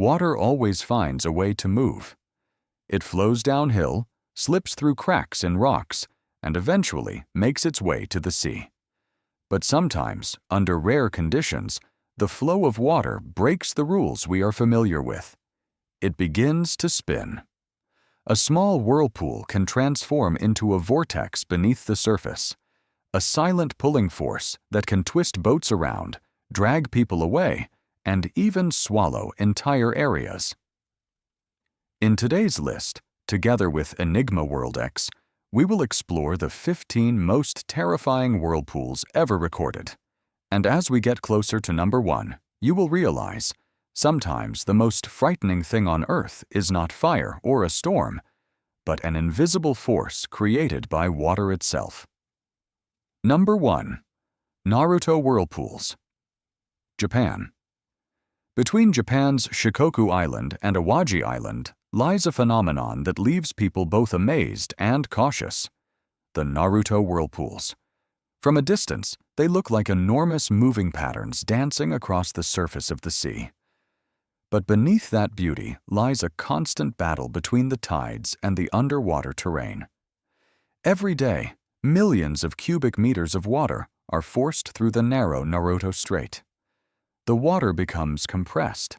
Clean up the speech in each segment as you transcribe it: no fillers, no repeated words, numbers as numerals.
water always finds a way to move. It flows downhill, slips through cracks in rocks, and eventually makes its way to the sea. But sometimes, under rare conditions, the flow of water breaks the rules we are familiar with. It begins to spin. A small whirlpool can transform into a vortex beneath the surface, a silent pulling force that can twist boats around, drag people away, and even swallow entire areas. In today's list, together with EnigmaWorldx, we will explore the 15 most terrifying whirlpools ever recorded. And as we get closer to number 1, you will realize sometimes the most frightening thing on Earth is not fire or a storm, but an invisible force created by water itself. Number 1. Naruto Whirlpools. Japan. Between Japan's Shikoku Island and Awaji Island lies a phenomenon that leaves people both amazed and cautious: the Naruto Whirlpools. From a distance, they look like enormous moving patterns dancing across the surface of the sea. But beneath that beauty lies a constant battle between the tides and the underwater terrain. Every day, millions of cubic meters of water are forced through the narrow Naruto Strait. The water becomes compressed.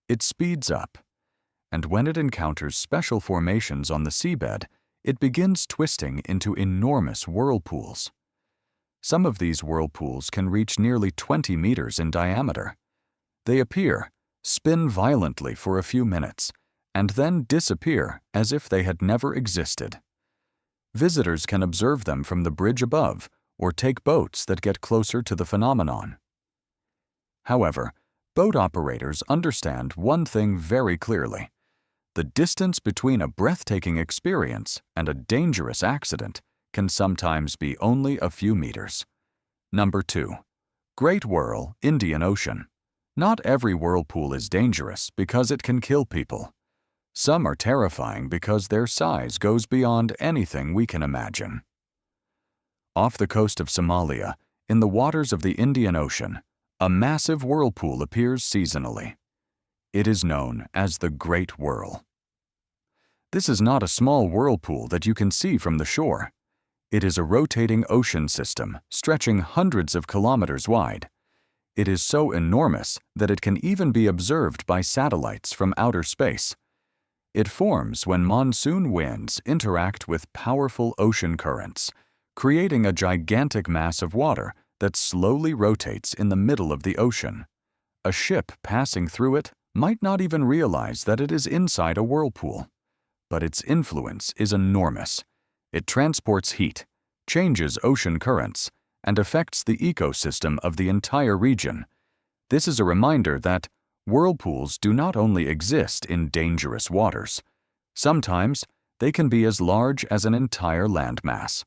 It speeds up. And when it encounters special formations on the seabed, it begins twisting into enormous whirlpools. Some of these whirlpools can reach nearly 20 meters in diameter. They appear, spin violently for a few minutes, and then disappear as if they had never existed. Visitors can observe them from the bridge above or take boats that get closer to the phenomenon. However, boat operators understand one thing very clearly: the distance between a breathtaking experience and a dangerous accident can sometimes be only a few meters. Number 2. Great Whirl, Indian Ocean. Not every whirlpool is dangerous because it can kill people. Some are terrifying because their size goes beyond anything we can imagine. Off the coast of Somalia, in the waters of the Indian Ocean, a massive whirlpool appears seasonally. It is known as the Great Whirl. This is not a small whirlpool that you can see from the shore. It is a rotating ocean system stretching hundreds of kilometers wide. It is so enormous that it can even be observed by satellites from outer space. It forms when monsoon winds interact with powerful ocean currents, creating a gigantic mass of water that slowly rotates in the middle of the ocean. A ship passing through it might not even realize that it is inside a whirlpool. But its influence is enormous. It transports heat, changes ocean currents, and affects the ecosystem of the entire region. This is a reminder that whirlpools do not only exist in dangerous waters. Sometimes they can be as large as an entire landmass.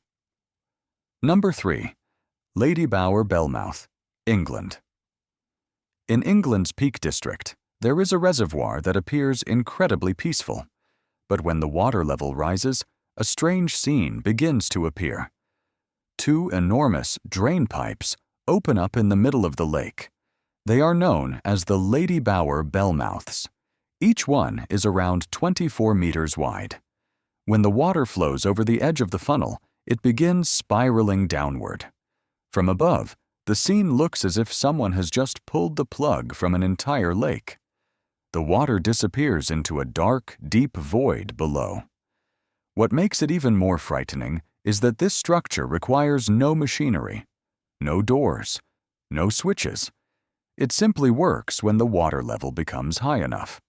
Number 3. Lady Bower Bellmouth, England. In England's Peak District, there is a reservoir that appears incredibly peaceful. But when the water level rises, a strange scene begins to appear. 2 enormous drain pipes open up in the middle of the lake. They are known as the Lady Bower Bellmouths. Each one is around 24 meters wide. When the water flows over the edge of the funnel, it begins spiraling downward. From above, the scene looks as if someone has just pulled the plug from an entire lake. The water disappears into a dark, deep void below. What makes it even more frightening is that this structure requires no machinery, no doors, no switches. It simply works when the water level becomes high enough.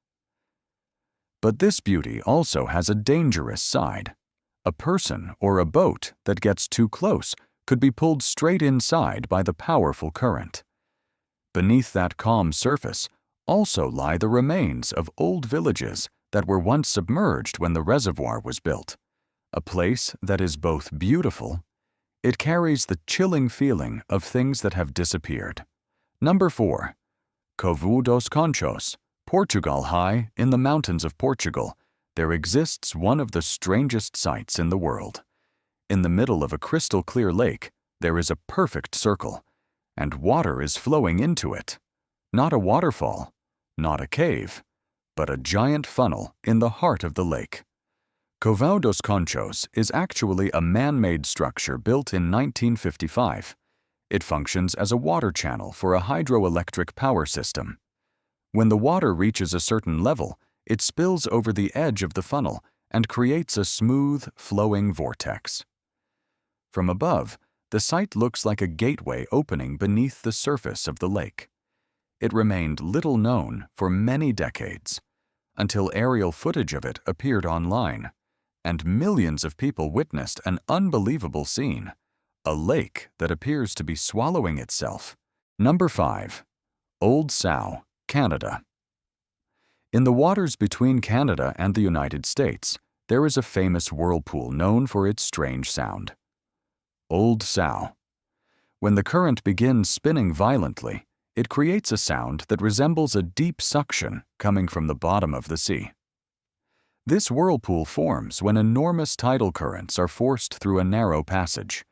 But this beauty also has a dangerous side. A person or a boat that gets too close could be pulled straight inside by the powerful current. Beneath that calm surface also lie the remains of old villages that were once submerged when the reservoir was built. A place that is both beautiful. It carries the chilling feeling of things that have disappeared. Number 4. Covo dos Conchos, Portugal. High in the mountains of Portugal, there exists one of the strangest sights in the world. In the middle of a crystal-clear lake, there is a perfect circle, and water is flowing into it. Not a waterfall, not a cave, but a giant funnel in the heart of the lake. Covão dos Conchos is actually a man-made structure built in 1955. It functions as a water channel for a hydroelectric power system. When the water reaches a certain level, it spills over the edge of the funnel and creates a smooth, flowing vortex. From above, the site looks like a gateway opening beneath the surface of the lake. It remained little known for many decades, until aerial footage of it appeared online, and millions of people witnessed an unbelievable scene, a lake that appears to be swallowing itself. Number 5. Old Sow, Canada. In the waters between Canada and the United States, there is a famous whirlpool known for its strange sound. Old Sow. When the current begins spinning violently, it creates a sound that resembles a deep suction coming from the bottom of the sea. This whirlpool forms when enormous tidal currents are forced through a narrow passage.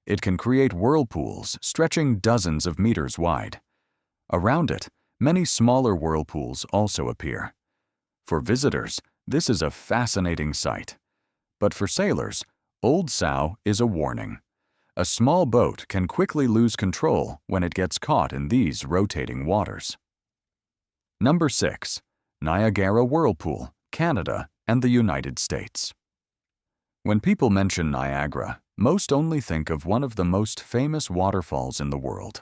It can create whirlpools stretching dozens of meters wide. Around it, many smaller whirlpools also appear. For visitors, this is a fascinating sight. But for sailors, Old Sow is a warning. A small boat can quickly lose control when it gets caught in these rotating waters. Number 6. Niagara Whirlpool, Canada and the United States. When people mention Niagara, most only think of one of the most famous waterfalls in the world.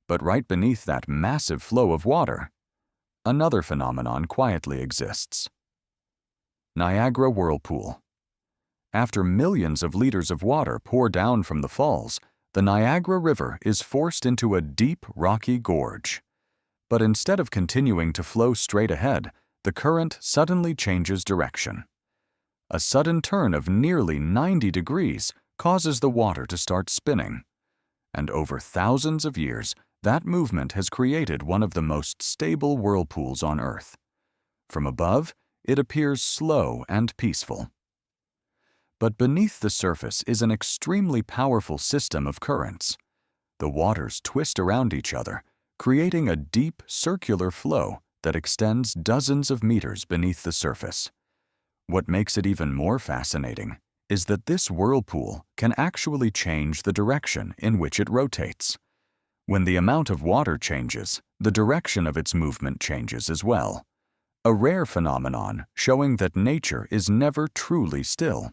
But right beneath that massive flow of water, another phenomenon quietly exists. Niagara Whirlpool. After millions of liters of water pour down from the falls, the Niagara River is forced into a deep, rocky gorge. But instead of continuing to flow straight ahead, the current suddenly changes direction. A sudden turn of nearly 90 degrees causes the water to start spinning. And over thousands of years, that movement has created one of the most stable whirlpools on Earth. From above, it appears slow and peaceful. But beneath the surface is an extremely powerful system of currents. The waters twist around each other, creating a deep, circular flow that extends dozens of meters beneath the surface. What makes it even more fascinating is that this whirlpool can actually change the direction in which it rotates. When the amount of water changes, the direction of its movement changes as well. A rare phenomenon showing that nature is never truly still.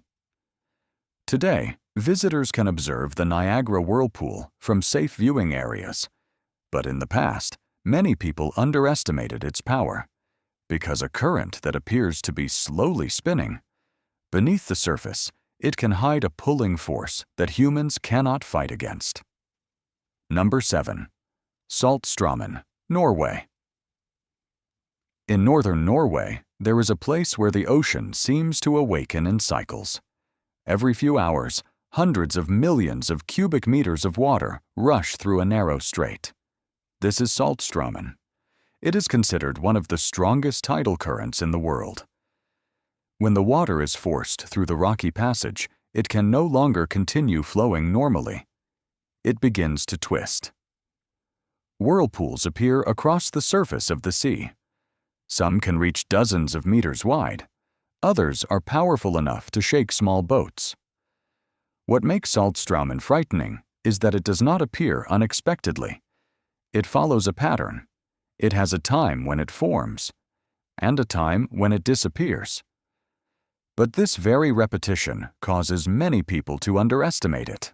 Today, visitors can observe the Niagara Whirlpool from safe viewing areas. But in the past, many people underestimated its power. Because a current that appears to be slowly spinning, beneath the surface, it can hide a pulling force that humans cannot fight against. Number 7. Saltstraumen, Norway. In northern Norway, there is a place where the ocean seems to awaken in cycles. Every few hours, hundreds of millions of cubic meters of water rush through a narrow strait. This is Saltstraumen. It is considered one of the strongest tidal currents in the world. When the water is forced through the rocky passage, it can no longer continue flowing normally. It begins to twist. Whirlpools appear across the surface of the sea. Some can reach dozens of meters wide. Others are powerful enough to shake small boats. What makes Saltstraumen frightening is that it does not appear unexpectedly. It follows a pattern. It has a time when it forms, and a time when it disappears. But this very repetition causes many people to underestimate it.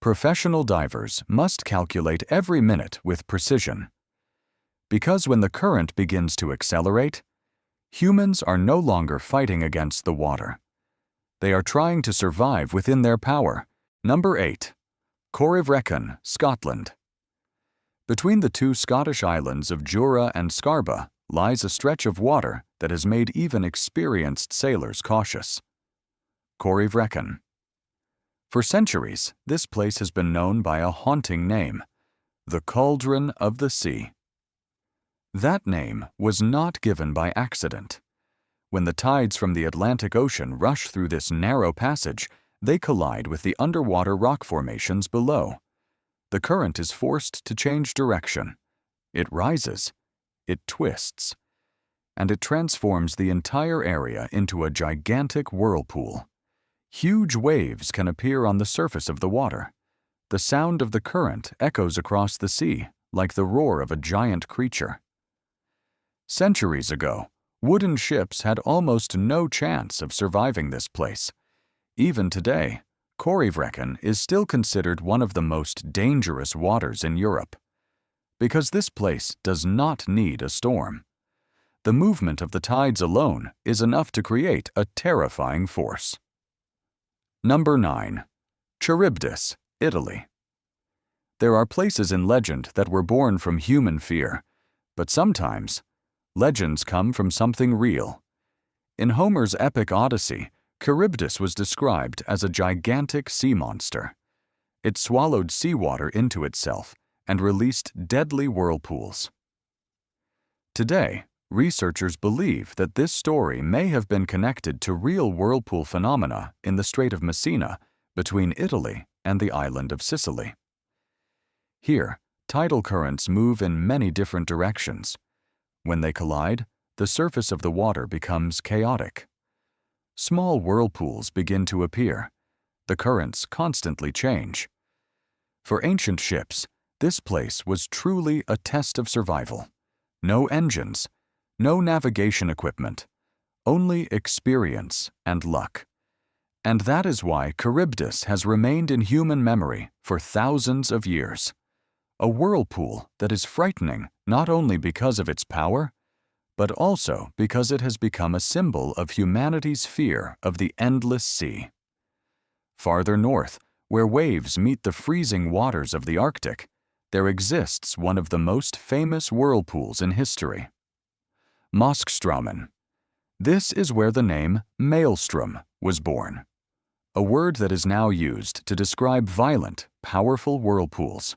Professional divers must calculate every minute with precision. Because when the current begins to accelerate, humans are no longer fighting against the water. They are trying to survive within their power. Number 8. Corryvreckan, Scotland. Between the two Scottish islands of Jura and Scarba lies a stretch of water that has made even experienced sailors cautious. Corryvreckan. For centuries, this place has been known by a haunting name, the Cauldron of the Sea. That name was not given by accident. When the tides from the Atlantic Ocean rush through this narrow passage, they collide with the underwater rock formations below. The current is forced to change direction. It rises. It twists. and it transforms the entire area into a gigantic whirlpool. Huge waves can appear on the surface of the water. The sound of the current echoes across the sea like the roar of a giant creature. Centuries ago, wooden ships had almost no chance of surviving this place. Even today, Corryvreckan is still considered one of the most dangerous waters in Europe, because this place does not need a storm. The movement of the tides alone is enough to create a terrifying force. Number 9. Charybdis, Italy. There are places in legend that were born from human fear, but sometimes legends come from something real. In Homer's epic Odyssey, Charybdis was described as a gigantic sea monster. It swallowed seawater into itself and released deadly whirlpools. Today, researchers believe that this story may have been connected to real whirlpool phenomena in the Strait of Messina between Italy and the island of Sicily. Here, tidal currents move in many different directions. When they collide, the surface of the water becomes chaotic. Small whirlpools begin to appear. The currents constantly change. For ancient ships, this place was truly a test of survival. No engines, no navigation equipment, only experience and luck. And that is why Charybdis has remained in human memory for thousands of years. A whirlpool that is frightening not only because of its power, but also because it has become a symbol of humanity's fear of the endless sea. Farther north, where waves meet the freezing waters of the Arctic, there exists one of the most famous whirlpools in history. Moskstraumen. This is where the name maelstrom was born, a word that is now used to describe violent, powerful whirlpools.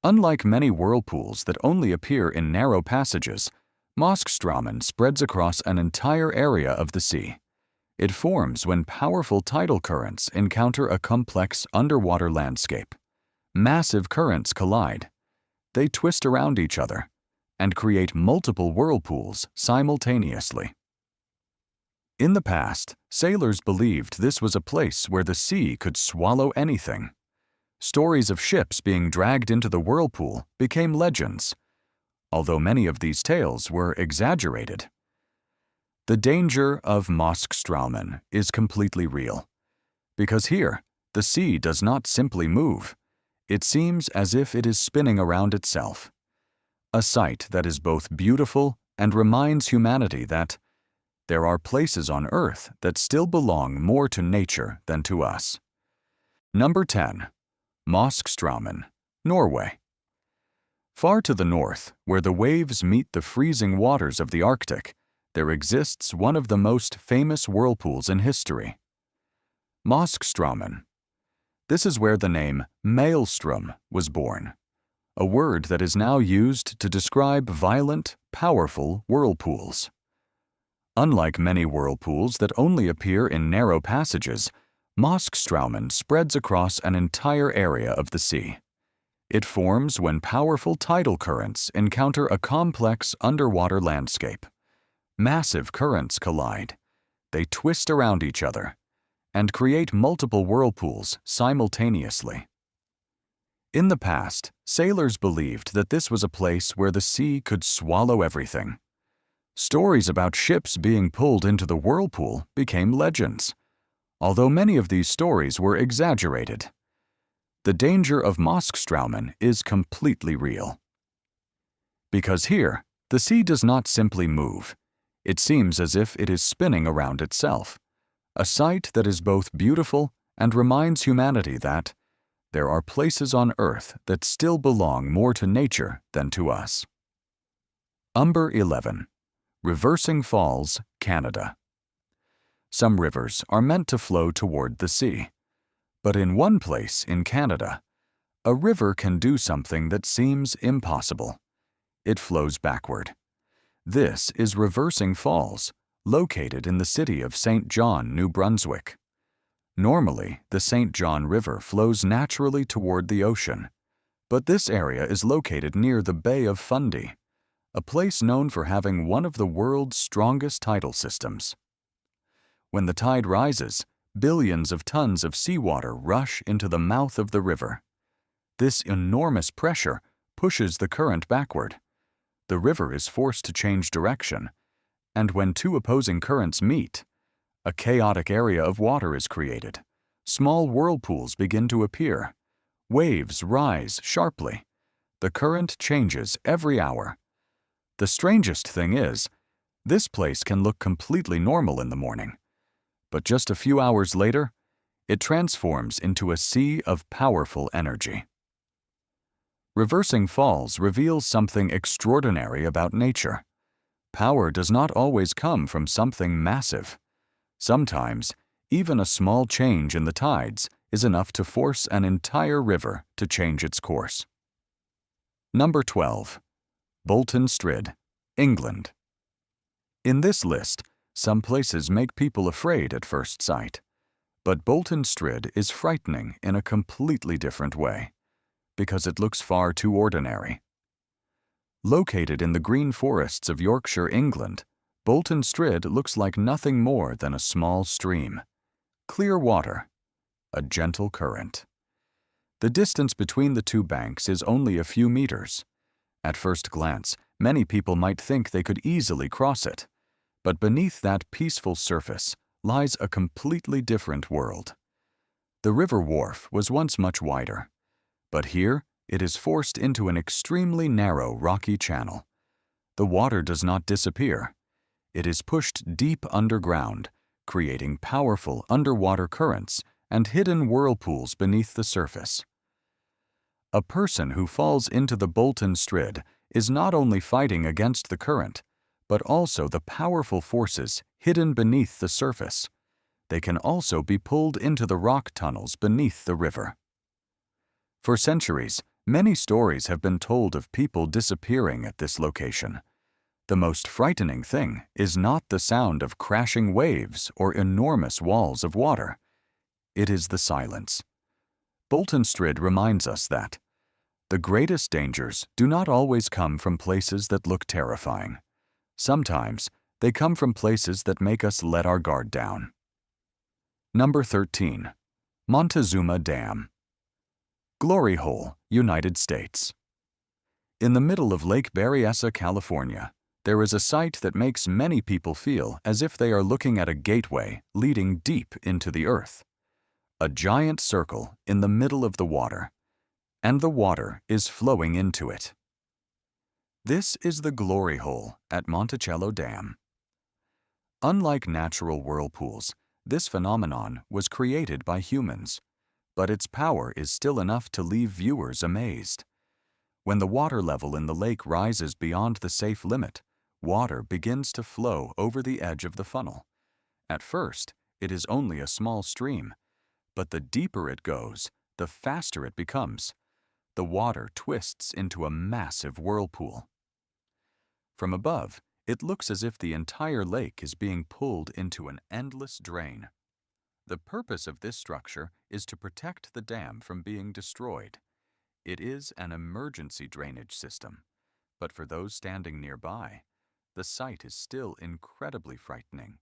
Unlike many whirlpools that only appear in narrow passages, Moskstraumen spreads across an entire area of the sea. It forms when powerful tidal currents encounter a complex underwater landscape. Massive currents collide. They twist around each other and create multiple whirlpools simultaneously. In the past, sailors believed this was a place where the sea could swallow anything. Stories of ships being dragged into the whirlpool became legends, although many of these tales were exaggerated. The danger of Moskstraumen is completely real, because here, the sea does not simply move. It seems as if it is spinning around itself, a sight that is both beautiful and reminds humanity that there are places on Earth that still belong more to nature than to us. Number 10. Moskstraumen, Norway. Far to the north, where the waves meet the freezing waters of the Arctic, there exists one of the most famous whirlpools in history. Moskstraumen. This is where the name maelstrom was born, a word that is now used to describe violent, powerful whirlpools. Unlike many whirlpools that only appear in narrow passages, Moskstraumen spreads across an entire area of the sea. It forms when powerful tidal currents encounter a complex underwater landscape. Massive currents collide. They twist around each other and create multiple whirlpools simultaneously. In the past, sailors believed that this was a place where the sea could swallow everything. Stories about ships being pulled into the whirlpool became legends, although many of these stories were exaggerated. The danger of Moskstraumen is completely real. Because here, the sea does not simply move. It seems as if it is spinning around itself, a sight that is both beautiful and reminds humanity that there are places on Earth that still belong more to nature than to us. Number 11. Reversing Falls, Canada. Some rivers are meant to flow toward the sea. But in one place in Canada, a river can do something that seems impossible. It flows backward. This is Reversing Falls, located in the city of St. John, New Brunswick. Normally, the St. John River flows naturally toward the ocean, but this area is located near the Bay of Fundy, a place known for having one of the world's strongest tidal systems. When the tide rises, billions of tons of seawater rush into the mouth of the river. This enormous pressure pushes the current backward. The river is forced to change direction, and when two opposing currents meet, a chaotic area of water is created. Small whirlpools begin to appear. Waves rise sharply. The current changes every hour. The strangest thing is, this place can look completely normal in the morning, but just a few hours later, it transforms into a sea of powerful energy. Reversing falls reveals something extraordinary about nature. Power does not always come from something massive. Sometimes, even a small change in the tides is enough to force an entire river to change its course. Number 12. Bolton Strid, England. In this list, some places make people afraid at first sight, but Bolton Strid is frightening in a completely different way, because it looks far too ordinary. Located in the green forests of Yorkshire, England, Bolton Strid looks like nothing more than a small stream. Clear water, a gentle current. The distance between the two banks is only a few meters. At first glance, many people might think they could easily cross it, but beneath that peaceful surface lies a completely different world. The river wharf was once much wider, but here it is forced into an extremely narrow rocky channel. The water does not disappear. It is pushed deep underground, creating powerful underwater currents and hidden whirlpools beneath the surface. A person who falls into the Bolton Strid is not only fighting against the current, but also the powerful forces hidden beneath the surface. They can also be pulled into the rock tunnels beneath the river. For centuries, many stories have been told of people disappearing at this location. The most frightening thing is not the sound of crashing waves or enormous walls of water. It is the silence. Bolton Strid reminds us that the greatest dangers do not always come from places that look terrifying. Sometimes they come from places that make us let our guard down. Number 13. Montezuma Dam. Glory Hole, United States. In the middle of Lake Berryessa, California, there is a site that makes many people feel as if they are looking at a gateway leading deep into the earth. A giant circle in the middle of the water, and the water is flowing into it. This is the Glory Hole at Monticello Dam. Unlike natural whirlpools, this phenomenon was created by humans, but its power is still enough to leave viewers amazed. When the water level in the lake rises beyond the safe limit, water begins to flow over the edge of the funnel. At first, it is only a small stream, but the deeper it goes, the faster it becomes. The water twists into a massive whirlpool. From above, it looks as if the entire lake is being pulled into an endless drain. The purpose of this structure is to protect the dam from being destroyed. It is an emergency drainage system, but for those standing nearby, the sight is still incredibly frightening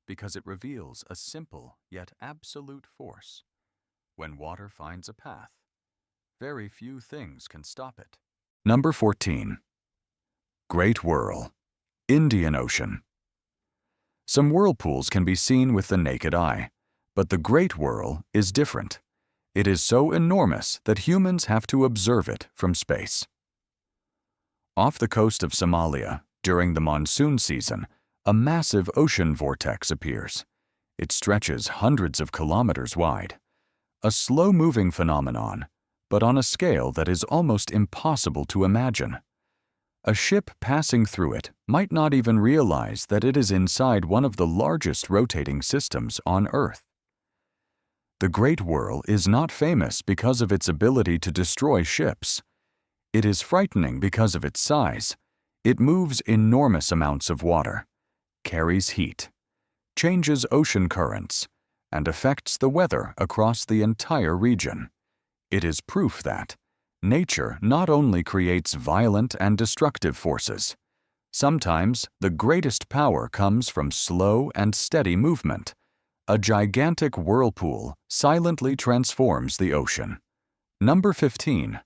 because it reveals a simple yet absolute force. When water finds a path, very few things can stop it. Number 14. Great Whirl, Indian Ocean. Some whirlpools can be seen with the naked eye, but the Great Whirl is different. It is so enormous that humans have to observe it from space. Off the coast of Somalia, during the monsoon season, a massive ocean vortex appears. It stretches hundreds of kilometers wide. A slow-moving phenomenon, but on a scale that is almost impossible to imagine. A ship passing through it might not even realize that it is inside one of the largest rotating systems on Earth. The Great Whirl is not famous because of its ability to destroy ships. It is frightening because of its size. It moves enormous amounts of water, carries heat, changes ocean currents, and affects the weather across the entire region. It is proof that nature not only creates violent and destructive forces, Sometimes the greatest power comes from slow and steady movement. A gigantic whirlpool silently transforms the ocean. Number 15.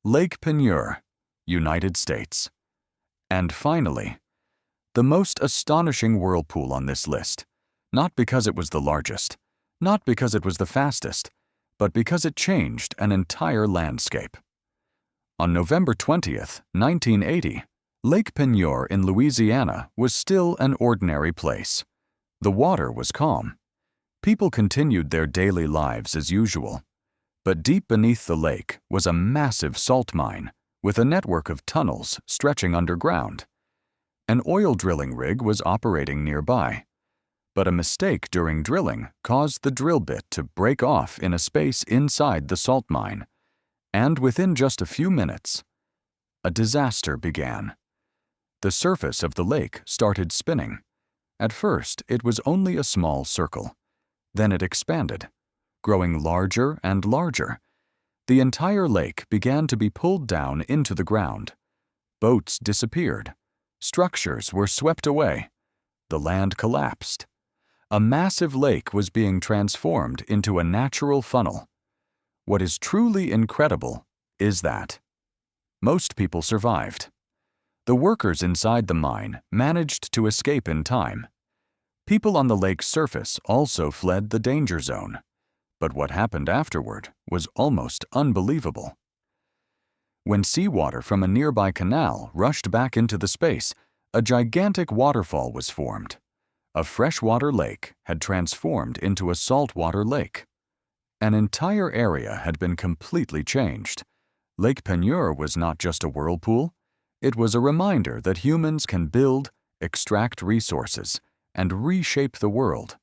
Lake Peigneur, United States. And finally, the most astonishing whirlpool on this list, not because it was the largest, not because it was the fastest, but because it changed an entire landscape. On November 20th, 1980, Lake Peigneur in Louisiana was still an ordinary place. The water was calm. People continued their daily lives as usual. But deep beneath the lake was a massive salt mine with a network of tunnels stretching underground. An oil drilling rig was operating nearby, but a mistake during drilling caused the drill bit to break off in a space inside the salt mine, and within just a few minutes, a disaster began. The surface of the lake started spinning. At first, it was only a small circle. Then it expanded, growing larger and larger. The entire lake began to be pulled down into the ground. Boats disappeared. Structures were swept away. The land collapsed. A massive lake was being transformed into a natural funnel. What is truly incredible is that most people survived. The workers inside the mine managed to escape in time. People on the lake's surface also fled the danger zone. But what happened afterward was almost unbelievable. When seawater from a nearby canal rushed back into the space, a gigantic waterfall was formed. A freshwater lake had transformed into a saltwater lake. An entire area had been completely changed. Lake Peigneur was not just a whirlpool. It was a reminder that humans can build, extract resources, and reshape the world.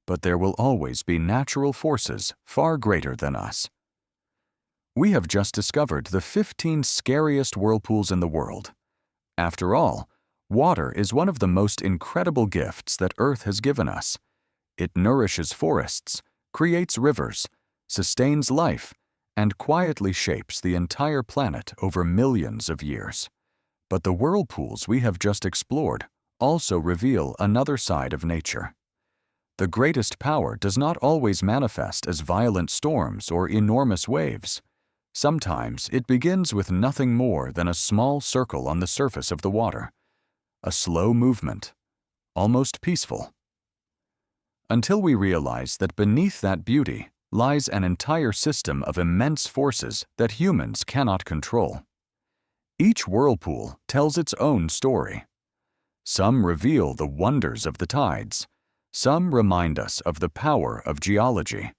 But there will always be natural forces far greater than us. We have just discovered the 15 scariest whirlpools in the world. After all, water is one of the most incredible gifts that Earth has given us. It nourishes forests, creates rivers, sustains life, and quietly shapes the entire planet over millions of years. But the whirlpools we have just explored also reveal another side of nature. The greatest power does not always manifest as violent storms or enormous waves. Sometimes it begins with nothing more than a small circle on the surface of the water, a slow movement, almost peaceful. Until we realize that beneath that beauty lies an entire system of immense forces that humans cannot control. Each whirlpool tells its own story. Some reveal the wonders of the tides, some remind us of the power of geology,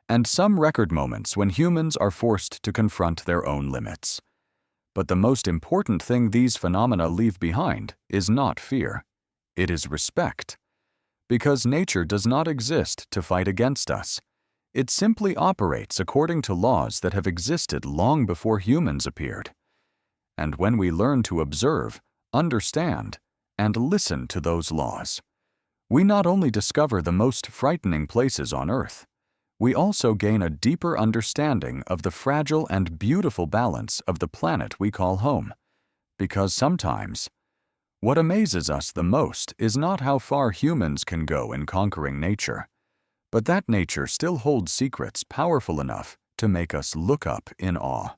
and some record moments when humans are forced to confront their own limits. But the most important thing these phenomena leave behind is not fear. It is respect. Because nature does not exist to fight against us. It simply operates according to laws that have existed long before humans appeared. And when we learn to observe, understand, and listen to those laws, we not only discover the most frightening places on Earth, we also gain a deeper understanding of the fragile and beautiful balance of the planet we call home. Because sometimes, what amazes us the most is not how far humans can go in conquering nature, but that nature still holds secrets powerful enough to make us look up in awe.